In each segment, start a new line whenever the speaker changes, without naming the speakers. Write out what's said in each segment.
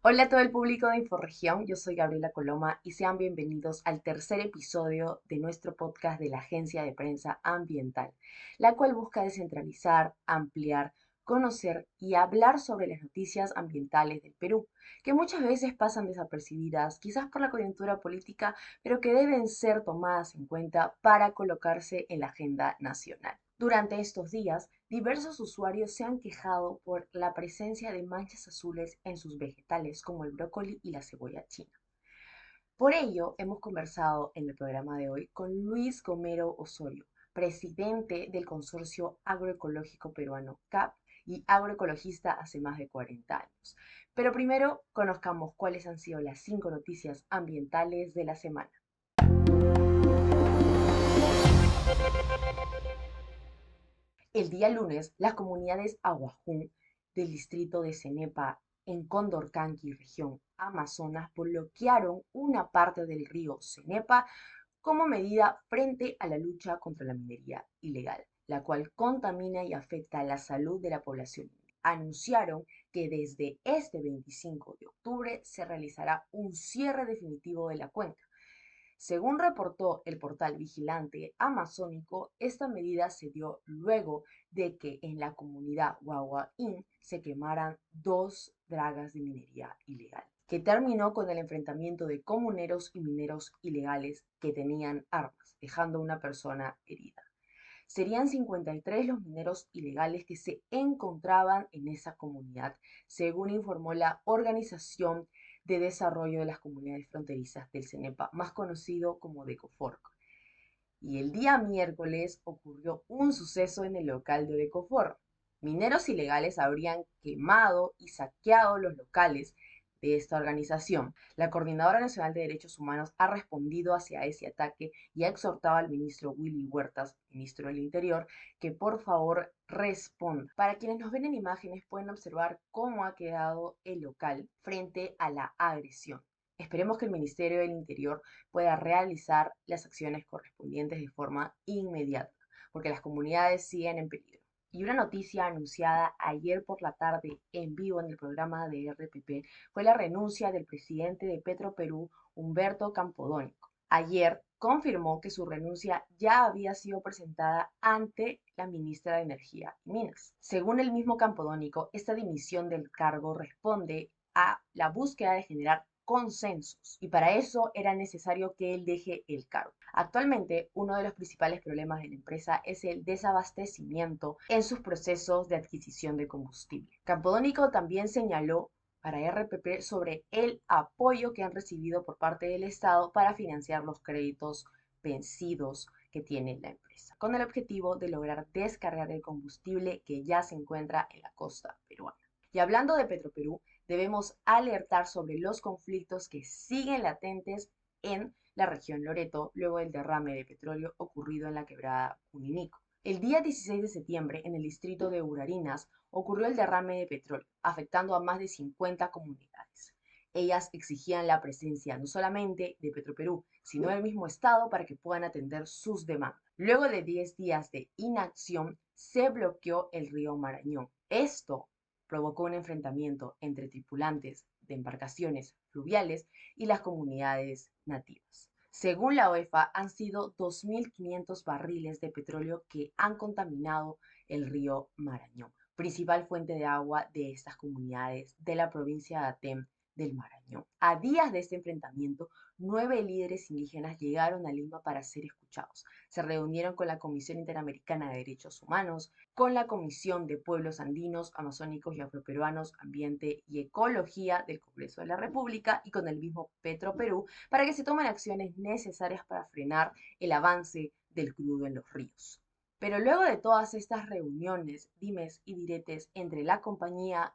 Hola a todo el público de Inforregión, yo soy Gabriela Coloma y sean bienvenidos al tercer episodio de nuestro podcast de la Agencia de Prensa Ambiental, la cual busca descentralizar, ampliar, conocer y hablar sobre las noticias ambientales del Perú, que muchas veces pasan desapercibidas, quizás por la coyuntura política, pero que deben ser tomadas en cuenta para colocarse en la agenda nacional. Durante estos días, diversos usuarios se han quejado por la presencia de manchas azules en sus vegetales, como el brócoli y la cebolla china. Por ello, hemos conversado en el programa de hoy con Luis Gomero Osorio, presidente del Consorcio Agroecológico Peruano, CAP, y agroecologista hace más de 40 años. Pero primero, conozcamos cuáles han sido las 5 noticias ambientales de la semana. El día lunes, las comunidades Aguajún del distrito de Cenepa en Condorcanqui, región Amazonas, bloquearon una parte del río Cenepa como medida frente a la lucha contra la minería ilegal, la cual contamina y afecta la salud de la población. Anunciaron que desde este 25 de octubre se realizará un cierre definitivo de la cuenca. Según reportó el portal Vigilante Amazónico, esta medida se dio luego de que en la comunidad Guaguaín se quemaran 2 dragas de minería ilegal, que terminó con el enfrentamiento de comuneros y mineros ilegales que tenían armas, dejando a una persona herida. Serían 53 los mineros ilegales que se encontraban en esa comunidad, según informó la Organización de Desarrollo de las Comunidades Fronterizas del CENEPA, más conocido como DECOFORC. Y el día miércoles ocurrió un suceso en el local de DECOFORC. Mineros ilegales habrían quemado y saqueado los locales de esta organización. La Coordinadora Nacional de Derechos Humanos ha respondido hacia ese ataque y ha exhortado al ministro Willy Huertas, ministro del Interior, que por favor responda. Para quienes nos ven en imágenes pueden observar cómo ha quedado el local frente a la agresión. Esperemos que el Ministerio del Interior pueda realizar las acciones correspondientes de forma inmediata, porque las comunidades siguen en peligro. Y una noticia anunciada ayer por la tarde en vivo en el programa de RPP fue la renuncia del presidente de Petroperú, Humberto Campodónico. Ayer confirmó que su renuncia ya había sido presentada ante la ministra de Energía y Minas. Según el mismo Campodónico, esta dimisión del cargo responde a la búsqueda de generar consensos y para eso era necesario que él deje el cargo. Actualmente, uno de los principales problemas de la empresa es el desabastecimiento en sus procesos de adquisición de combustible. Campodónico también señaló para RPP sobre el apoyo que han recibido por parte del Estado para financiar los créditos vencidos que tiene la empresa, con el objetivo de lograr descargar el combustible que ya se encuentra en la costa peruana. Y hablando de Petroperú, debemos alertar sobre los conflictos que siguen latentes en la región Loreto luego del derrame de petróleo ocurrido en la quebrada Uninico. El día 16 de septiembre, en el distrito de Urarinas, ocurrió el derrame de petróleo, afectando a más de 50 comunidades. Ellas exigían la presencia no solamente de Petroperú, sino del mismo Estado para que puedan atender sus demandas. Luego de 10 días de inacción, se bloqueó el río Marañón. Esto provocó un enfrentamiento entre tripulantes de embarcaciones fluviales y las comunidades nativas. Según la OEFA, han sido 2.500 barriles de petróleo que han contaminado el río Marañón, principal fuente de agua de estas comunidades de la provincia de Atem del Marañón. A días de este enfrentamiento, 9 líderes indígenas llegaron a Lima para ser escuchados. Se reunieron con la Comisión Interamericana de Derechos Humanos, con la Comisión de Pueblos Andinos, Amazónicos y Afroperuanos, Ambiente y Ecología del Congreso de la República y con el mismo Petroperú para que se tomen acciones necesarias para frenar el avance del crudo en los ríos. Pero luego de todas estas reuniones, dimes y diretes entre la compañía,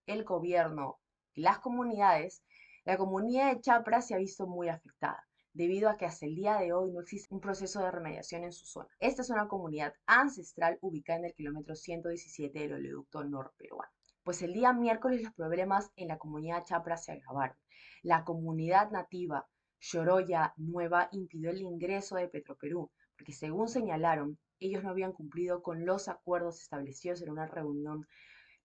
el gobierno y las comunidades, la comunidad de Chapra se ha visto muy afectada, debido a que hasta el día de hoy no existe un proceso de remediación en su zona. Esta es una comunidad ancestral ubicada en el kilómetro 117 del oleoducto norperuano. Pues el día miércoles los problemas en la comunidad Chapra se agravaron. La comunidad nativa Choroya Nueva impidió el ingreso de Petroperú, porque según señalaron, ellos no habían cumplido con los acuerdos establecidos en una reunión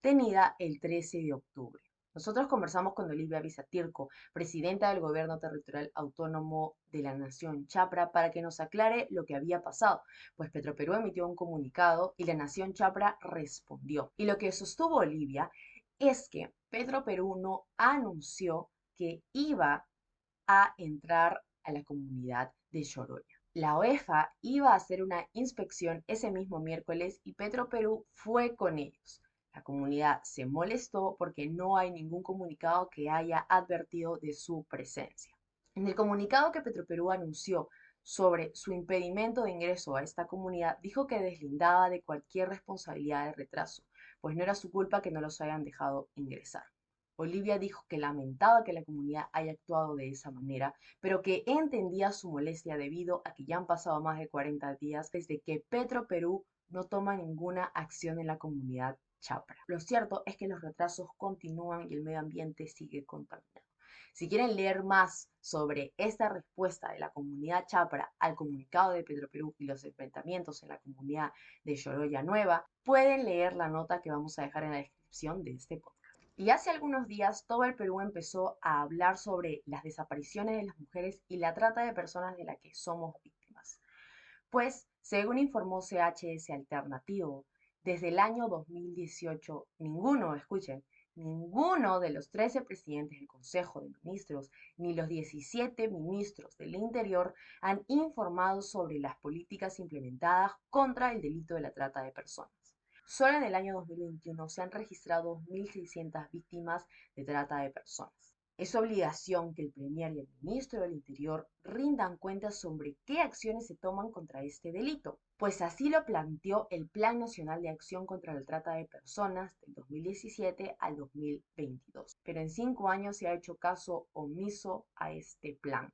tenida el 13 de octubre. Nosotros conversamos con Olivia Bisatirco, presidenta del Gobierno Territorial Autónomo de la Nación Chapra, para que nos aclare lo que había pasado, pues Petroperú emitió un comunicado y la Nación Chapra respondió. Y lo que sostuvo Olivia es que Petroperú no anunció que iba a entrar a la comunidad de Choroya. La OEFA iba a hacer una inspección ese mismo miércoles y Petroperú fue con ellos. La comunidad se molestó porque no hay ningún comunicado que haya advertido de su presencia. En el comunicado que Petroperú anunció sobre su impedimento de ingreso a esta comunidad, dijo que deslindaba de cualquier responsabilidad de retraso, pues no era su culpa que no los hayan dejado ingresar. Olivia dijo que lamentaba que la comunidad haya actuado de esa manera, pero que entendía su molestia debido a que ya han pasado más de 40 días desde que Petroperú no toma ninguna acción en la comunidad Chapra. Lo cierto es que los retrasos continúan y el medio ambiente sigue contaminado. Si quieren leer más sobre esta respuesta de la comunidad Chapra al comunicado de Petroperú y los enfrentamientos en la comunidad de Choroya Nueva, pueden leer la nota que vamos a dejar en la descripción de este podcast. Y hace algunos días todo el Perú empezó a hablar sobre las desapariciones de las mujeres y la trata de personas de la que somos víctimas. Pues, según informó CHS Alternativo, desde el año 2018, ninguno de los 13 presidentes del Consejo de Ministros ni los 17 ministros del Interior han informado sobre las políticas implementadas contra el delito de la trata de personas. Solo en el año 2021 se han registrado 1.600 víctimas de trata de personas. Es obligación que el Premier y el Ministro del Interior rindan cuentas sobre qué acciones se toman contra este delito, pues así lo planteó el Plan Nacional de Acción contra la Trata de Personas del 2017 al 2022. Pero en 5 años se ha hecho caso omiso a este plan.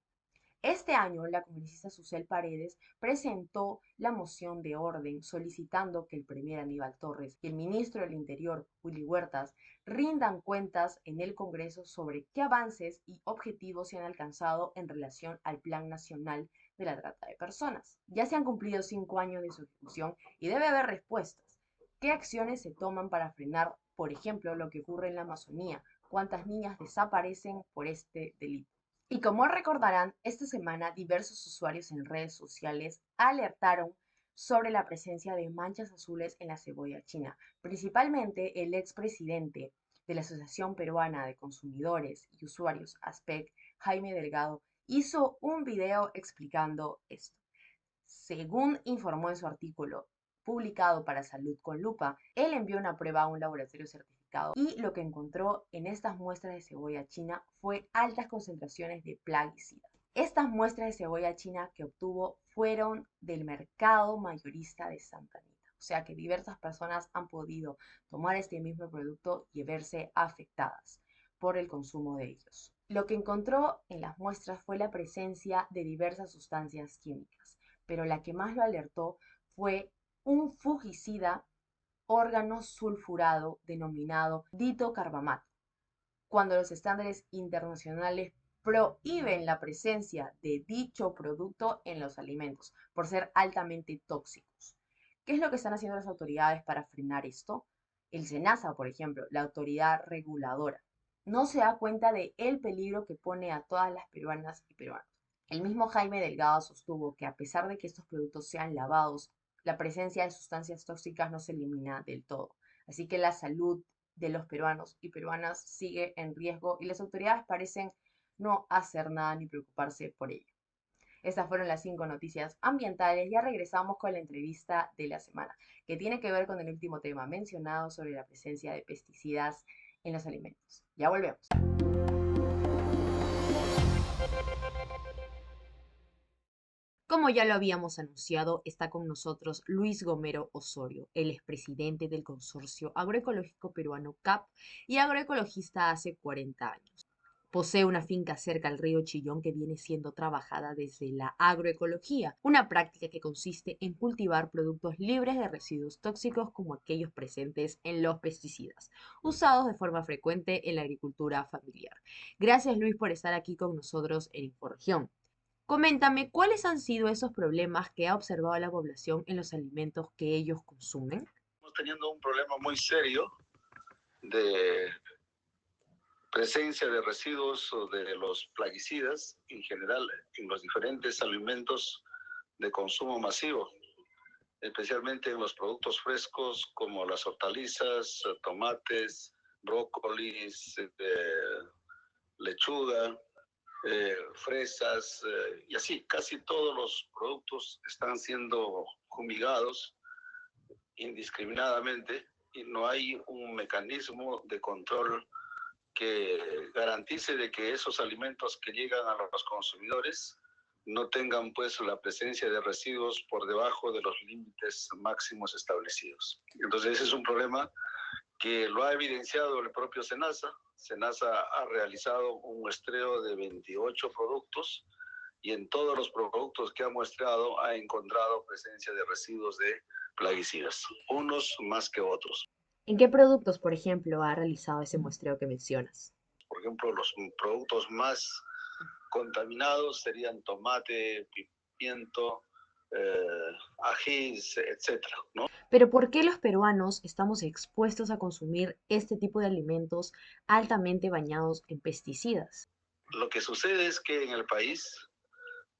Este año, la congresista Susel Paredes presentó la moción de orden solicitando que el premier Aníbal Torres y el ministro del Interior, Willy Huertas, rindan cuentas en el Congreso sobre qué avances y objetivos se han alcanzado en relación al Plan Nacional de la Trata de Personas. Ya se han cumplido 5 años de su ejecución y debe haber respuestas. ¿Qué acciones se toman para frenar, por ejemplo, lo que ocurre en la Amazonía? ¿Cuántas niñas desaparecen por este delito? Y como recordarán, esta semana diversos usuarios en redes sociales alertaron sobre la presencia de manchas azules en la cebolla china. Principalmente el expresidente de la Asociación Peruana de Consumidores y Usuarios, ASPEC, Jaime Delgado, hizo un video explicando esto. Según informó en su artículo publicado para Salud con Lupa, él envió una prueba a un laboratorio certificado y lo que encontró en estas muestras de cebolla china fue altas concentraciones de plaguicidas. Estas muestras de cebolla china que obtuvo fueron del mercado mayorista de Santa Anita. O sea que diversas personas han podido tomar este mismo producto y verse afectadas por el consumo de ellos. Lo que encontró en las muestras fue la presencia de diversas sustancias químicas, pero la que más lo alertó fue un fungicida órgano sulfurado denominado ditocarbamato, cuando los estándares internacionales prohíben la presencia de dicho producto en los alimentos por ser altamente tóxicos. ¿Qué es lo que están haciendo las autoridades para frenar esto? El SENASA, por ejemplo, la autoridad reguladora, no se da cuenta de el peligro que pone a todas las peruanas y peruanos. El mismo Jaime Delgado sostuvo que a pesar de que estos productos sean lavados, la presencia de sustancias tóxicas no se elimina del todo. Así que la salud de los peruanos y peruanas sigue en riesgo y las autoridades parecen no hacer nada ni preocuparse por ello. Estas fueron las 5 noticias ambientales. Ya regresamos con la entrevista de la semana, que tiene que ver con el último tema mencionado sobre la presencia de pesticidas en los alimentos. Ya volvemos. Como ya lo habíamos anunciado, está con nosotros Luis Gomero Osorio, el expresidente del Consorcio Agroecológico Peruano CAP y agroecologista hace 40 años. Posee una finca cerca al río Chillón que viene siendo trabajada desde la agroecología, una práctica que consiste en cultivar productos libres de residuos tóxicos como aquellos presentes en los pesticidas, usados de forma frecuente en la agricultura familiar. Gracias Luis por estar aquí con nosotros en Inforregión. Coméntame, ¿cuáles han sido esos problemas que ha observado la población en los alimentos que ellos consumen?
Estamos teniendo un problema muy serio de presencia de residuos o de los plaguicidas en general en los diferentes alimentos de consumo masivo, especialmente en los productos frescos como las hortalizas, tomates, brócolis, lechuga, fresas, y así, casi todos los productos están siendo fumigados indiscriminadamente y no hay un mecanismo de control que garantice de que esos alimentos que llegan a los consumidores no tengan pues la presencia de residuos por debajo de los límites máximos establecidos. Entonces ese es un problema que lo ha evidenciado el propio SENASA. SENASA ha realizado un muestreo de 28 productos y en todos los productos que ha muestrado ha encontrado presencia de residuos de plaguicidas, unos más que otros.
¿En qué productos, por ejemplo, ha realizado ese muestreo que mencionas?
Por ejemplo, los productos más contaminados serían tomate, pimiento, ajís, etcétera, ¿no?
Pero ¿por qué los peruanos estamos expuestos a consumir este tipo de alimentos altamente bañados en pesticidas?
Lo que sucede es que en el país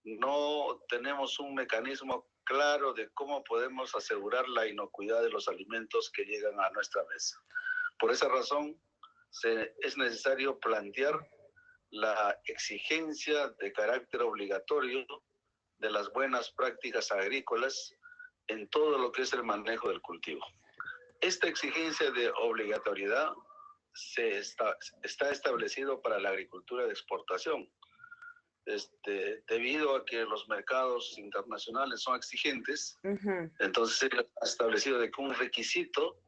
no tenemos un mecanismo claro de cómo podemos asegurar la inocuidad de los alimentos que llegan a nuestra mesa. Por esa razón, es necesario plantear la exigencia de carácter obligatorio de las buenas prácticas agrícolas en todo lo que es el manejo del cultivo. Esta exigencia de obligatoriedad está establecido para la agricultura de exportación. Debido a que los mercados internacionales son exigentes, entonces se ha establecido de que un requisito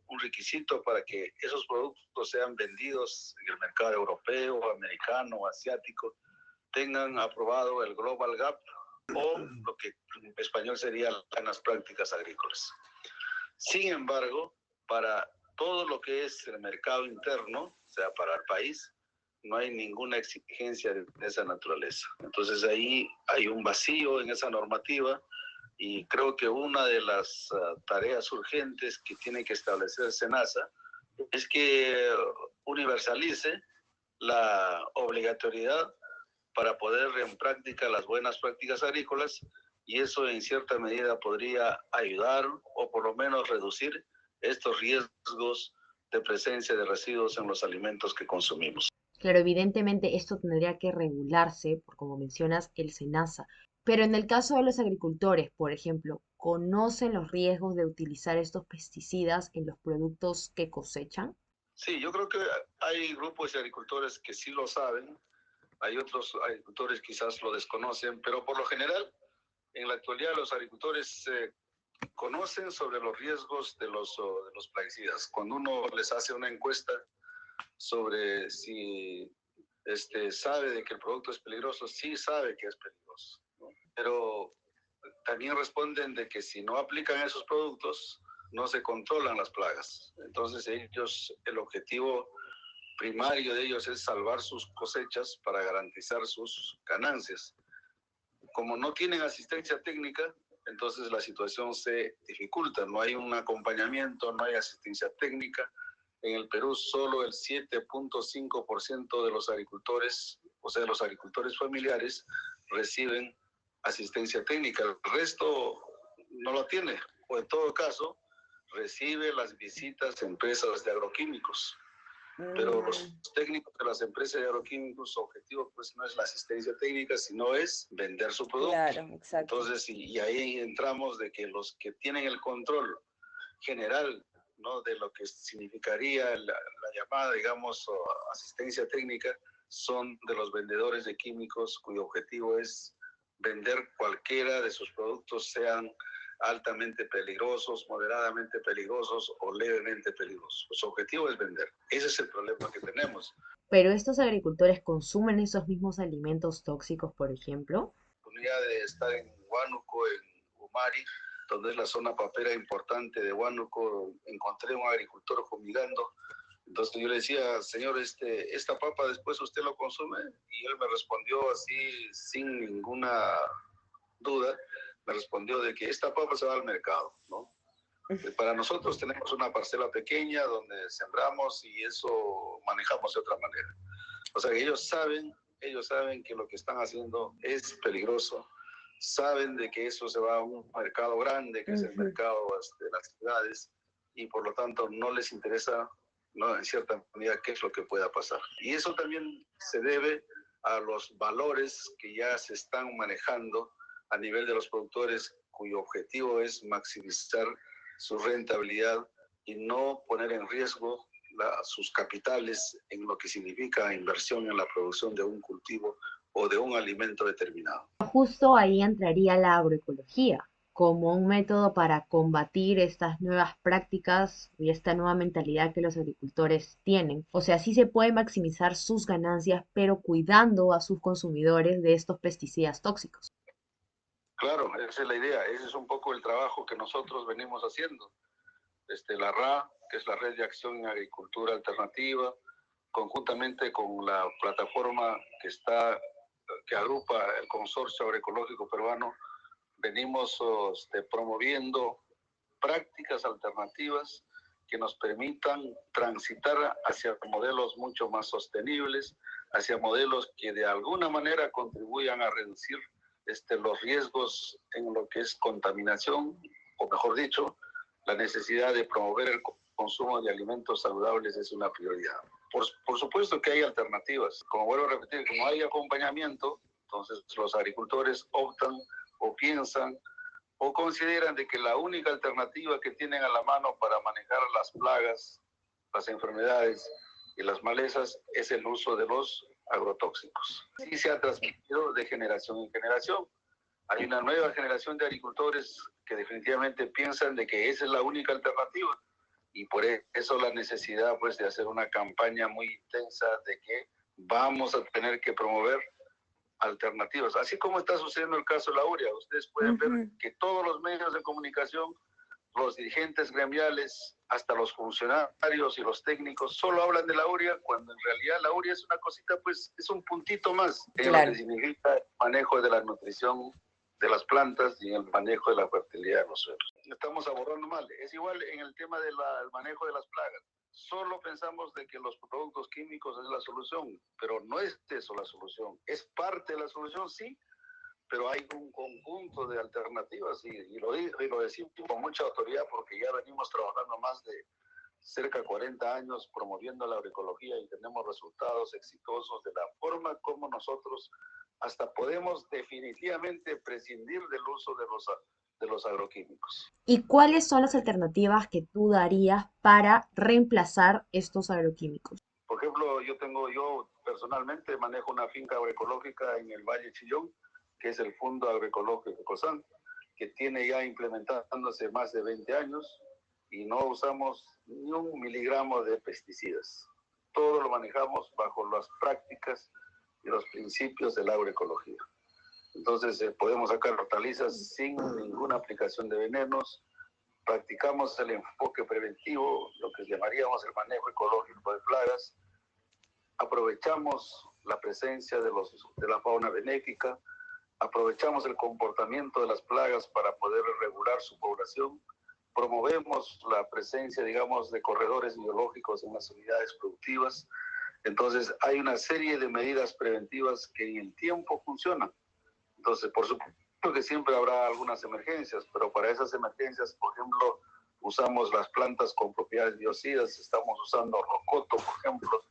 para que esos productos sean vendidos en el mercado europeo, americano, asiático, tengan aprobado el Global Gap o lo que en español serían las prácticas agrícolas. Sin embargo, para todo lo que es el mercado interno, o sea, para el país, no hay ninguna exigencia de esa naturaleza. Entonces ahí hay un vacío en esa normativa y creo que una de las tareas urgentes que tiene que establecer SENASA es que universalice la obligatoriedad para poner en práctica las buenas prácticas agrícolas y eso en cierta medida podría ayudar o por lo menos reducir estos riesgos de presencia de residuos en los alimentos que consumimos.
Claro, evidentemente esto tendría que regularse por, como mencionas, el SENASA. Pero en el caso de los agricultores, por ejemplo, ¿conocen los riesgos de utilizar estos pesticidas en los productos que cosechan?
Sí, yo creo que hay grupos de agricultores que sí lo saben, hay otros agricultores quizás lo desconocen, pero por lo general, en la actualidad los agricultores conocen sobre los riesgos de los plaguicidas. Cuando uno les hace una encuesta sobre si sabe de que el producto es peligroso, sí sabe que es peligroso, ¿no? Pero también responden de que si no aplican esos productos, no se controlan las plagas. Entonces ellos, el objetivo primario de ellos es salvar sus cosechas para garantizar sus ganancias. Como no tienen asistencia técnica, entonces la situación se dificulta, no hay un acompañamiento, no hay asistencia técnica. En el Perú solo el 7.5% de los agricultores, o sea, de los agricultores familiares, reciben asistencia técnica. El resto no lo tiene, o en todo caso, recibe las visitas a empresas de agroquímicos. Pero los técnicos de las empresas de agroquímicos, su objetivo pues no es la asistencia técnica, sino es vender su producto.
Claro, exacto.
Entonces, y ahí entramos de que los que tienen el control general, ¿no?, de lo que significaría la llamada, digamos, asistencia técnica, son de los vendedores de químicos cuyo objetivo es vender cualquiera de sus productos, sean altamente peligrosos, moderadamente peligrosos o levemente peligrosos. Su objetivo es vender. Ese es el problema que tenemos.
Pero estos agricultores consumen esos mismos alimentos tóxicos, por ejemplo.
La oportunidad de estar en Huánuco, en Umari, donde es la zona papera importante de Huánuco, encontré un agricultor fumigando. Entonces yo le decía, señor, esta papa después usted lo consume, y él me respondió así, sin ninguna duda, me respondió de que esta papa se va al mercado, ¿no? Para nosotros tenemos una parcela pequeña donde sembramos y eso manejamos de otra manera. O sea, que ellos saben que lo que están haciendo es peligroso, saben de que eso se va a un mercado grande, que es el mercado de las ciudades, y por lo tanto no les interesa, ¿no?, en cierta medida, qué es lo que pueda pasar. Y eso también se debe a los valores que ya se están manejando a nivel de los productores, cuyo objetivo es maximizar su rentabilidad y no poner en riesgo sus capitales en lo que significa inversión en la producción de un cultivo o de un alimento determinado.
Justo ahí entraría la agroecología como un método para combatir estas nuevas prácticas y esta nueva mentalidad que los agricultores tienen. O sea, sí se puede maximizar sus ganancias, pero cuidando a sus consumidores de estos pesticidas tóxicos.
Claro, esa es la idea, ese es un poco el trabajo que nosotros venimos haciendo. La RA, que es la Red de Acción en Agricultura Alternativa, conjuntamente con la plataforma que agrupa el Consorcio Agroecológico Peruano, venimos promoviendo prácticas alternativas que nos permitan transitar hacia modelos mucho más sostenibles, hacia modelos que de alguna manera contribuyan a reducir los riesgos en lo que es contaminación, o mejor dicho, la necesidad de promover el consumo de alimentos saludables es una prioridad. Por supuesto que hay alternativas. Como vuelvo a repetir, como hay acompañamiento, entonces los agricultores optan o piensan o consideran de que la única alternativa que tienen a la mano para manejar las plagas, las enfermedades y las malezas es el uso de los agrotóxicos. Sí se ha transmitido de generación en generación. Hay una nueva generación de agricultores que definitivamente piensan de que esa es la única alternativa y por eso la necesidad pues de hacer una campaña muy intensa de que vamos a tener que promover alternativas, así como está sucediendo el caso de la urea. Ustedes pueden ver que todos los medios de comunicación, los dirigentes gremiales, hasta los funcionarios y los técnicos solo hablan de la urea, cuando en realidad la urea es una cosita, pues es un puntito más en lo que significa el manejo de la nutrición de las plantas y en el manejo de la fertilidad de los suelos. Estamos abordando mal. Es igual en el tema del manejo de las plagas. Solo pensamos de que los productos químicos es la solución, pero no es eso la solución. Es parte de la solución, sí, pero hay un conjunto de alternativas y lo decimos con mucha autoridad porque ya venimos trabajando más de cerca de 40 años promoviendo la agroecología y tenemos resultados exitosos de la forma como nosotros hasta podemos definitivamente prescindir del uso de los agroquímicos.
¿Y cuáles son las alternativas que tú darías para reemplazar estos agroquímicos?
Por ejemplo, yo personalmente manejo una finca agroecológica en el Valle Chillón, que es el Fondo Agroecológico COSAN, que tiene ya implementándose más de 20 años y no usamos ni un miligramo de pesticidas. Todo lo manejamos bajo las prácticas y los principios de la agroecología. Entonces podemos sacar hortalizas sin ninguna aplicación de venenos, practicamos el enfoque preventivo, lo que llamaríamos el manejo ecológico de plagas, aprovechamos la presencia de la fauna benéfica, aprovechamos el comportamiento de las plagas para poder regular su población, promovemos la presencia, digamos, de corredores biológicos en las unidades productivas. Entonces, hay una serie de medidas preventivas que en el tiempo funcionan. Entonces, por supuesto que siempre habrá algunas emergencias, pero para esas emergencias, por ejemplo, usamos las plantas con propiedades biocidas, estamos usando rocoto, por ejemplo,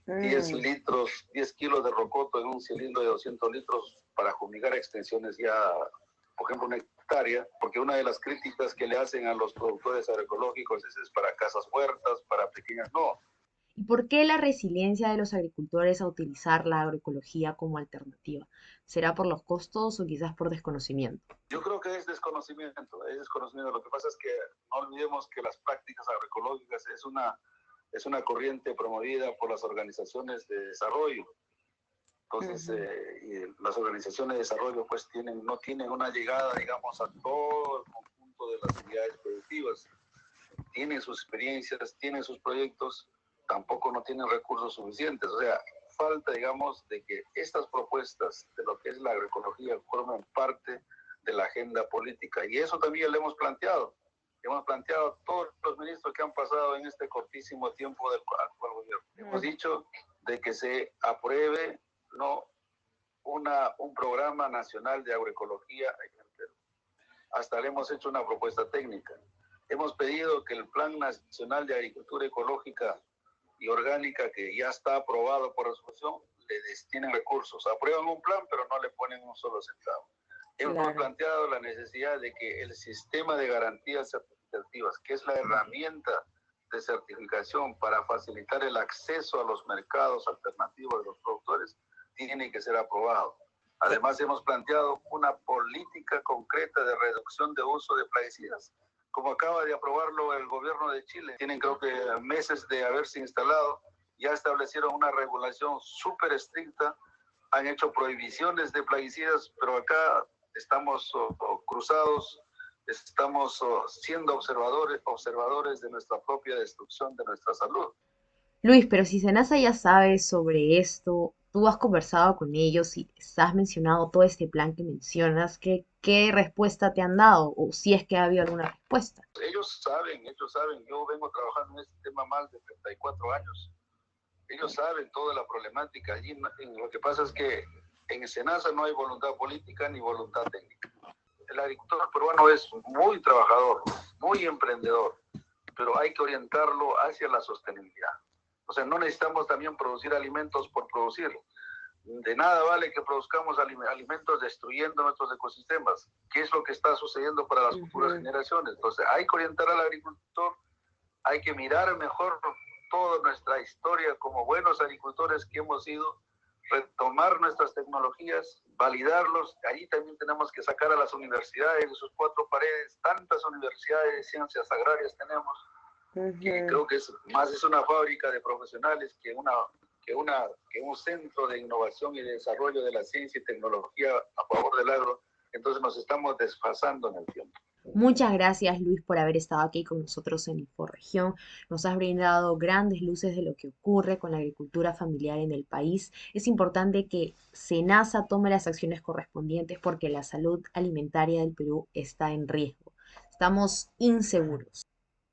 10 kilos de rocoto en un cilindro de 200 litros para fumigar extensiones ya, por ejemplo, una hectárea, porque una de las críticas que le hacen a los productores agroecológicos es para casas huertas, para pequeñas, no.
¿Y por qué la resiliencia de los agricultores a utilizar la agroecología como alternativa? ¿Será por los costos o quizás por desconocimiento?
Yo creo que es desconocimiento, es desconocimiento. Lo que pasa es que no olvidemos que las prácticas agroecológicas es una corriente promovida por las organizaciones de desarrollo. Entonces, y las organizaciones de desarrollo pues no tienen una llegada, digamos, a todo el conjunto de las unidades productivas. Tienen sus experiencias, tienen sus proyectos, tampoco no tienen recursos suficientes. O sea, falta, digamos, de que estas propuestas de lo que es la agroecología formen parte de la agenda política. Y eso también lo hemos planteado. Hemos planteado a todos los ministros que han pasado en este cortísimo tiempo del actual gobierno. Hemos dicho de que se apruebe, ¿no?, un programa nacional de agroecología en el Perú. Hasta le hemos hecho una propuesta técnica. Hemos pedido que el Plan Nacional de Agricultura Ecológica y Orgánica, que ya está aprobado por resolución, le destinen recursos. Aprueban un plan, pero no le ponen un solo centavo. Hemos planteado la necesidad de que el sistema de garantías certificativas, que es la herramienta de certificación para facilitar el acceso a los mercados alternativos de los productores, tiene que ser aprobado. Además, hemos planteado una política concreta de reducción de uso de plaguicidas, como acaba de aprobarlo el gobierno de Chile. Tienen, creo que, meses de haberse instalado, ya establecieron una regulación súper estricta, han hecho prohibiciones de plaguicidas, pero acá estamos cruzados, estamos siendo observadores de nuestra propia destrucción de nuestra salud.
Luis, pero si Senasa ya sabe sobre esto, tú has conversado con ellos y les has mencionado todo este plan que mencionas, ¿qué respuesta te han dado? O si es que ha habido alguna respuesta.
Ellos saben, yo vengo trabajando en este tema más de 34 años. Ellos saben toda la problemática. Allí lo que pasa es que en Senasa no hay voluntad política ni voluntad técnica. El agricultor peruano es muy trabajador, muy emprendedor, pero hay que orientarlo hacia la sostenibilidad. O sea, no necesitamos también producir alimentos por producir. De nada vale que produzcamos alimentos destruyendo nuestros ecosistemas. ¿Qué es lo que está sucediendo para las futuras generaciones? Entonces, hay que orientar al agricultor, hay que mirar mejor toda nuestra historia como buenos agricultores que hemos sido, retomar nuestras tecnologías, validarlos. Allí también tenemos que sacar a las universidades de sus cuatro paredes. Tantas universidades de ciencias agrarias tenemos, que creo que es una fábrica de profesionales que un centro de innovación y de desarrollo de la ciencia y tecnología a favor del agro. Entonces nos estamos desfasando en el tiempo.
Muchas gracias, Luis, por haber estado aquí con nosotros en Inforregión. Nos has brindado grandes luces de lo que ocurre con la agricultura familiar en el país. Es importante que SENASA tome las acciones correspondientes porque la salud alimentaria del Perú está en riesgo. Estamos inseguros.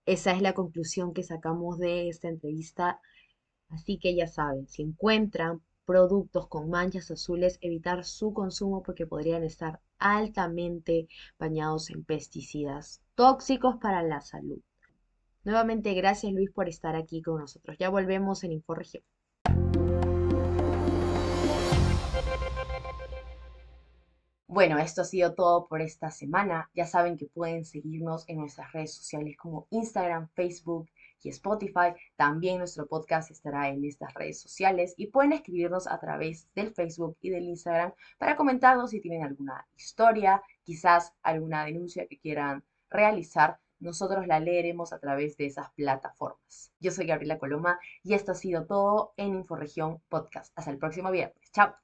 Esa es la conclusión que sacamos de esta entrevista. Así que ya saben, si encuentran productos con manchas azules, evitar su consumo porque podrían estar altamente bañados en pesticidas tóxicos para la salud. Nuevamente, gracias Luis por estar aquí con nosotros. Ya volvemos en Inforregión. Bueno, esto ha sido todo por esta semana. Ya saben que pueden seguirnos en nuestras redes sociales como Instagram, Facebook y Spotify. También nuestro podcast estará en estas redes sociales y pueden escribirnos a través del Facebook y del Instagram para comentarnos si tienen alguna historia, quizás alguna denuncia que quieran realizar. Nosotros la leeremos a través de esas plataformas. Yo soy Gabriela Coloma y esto ha sido todo en Inforregión Podcast. Hasta el próximo viernes. Chao.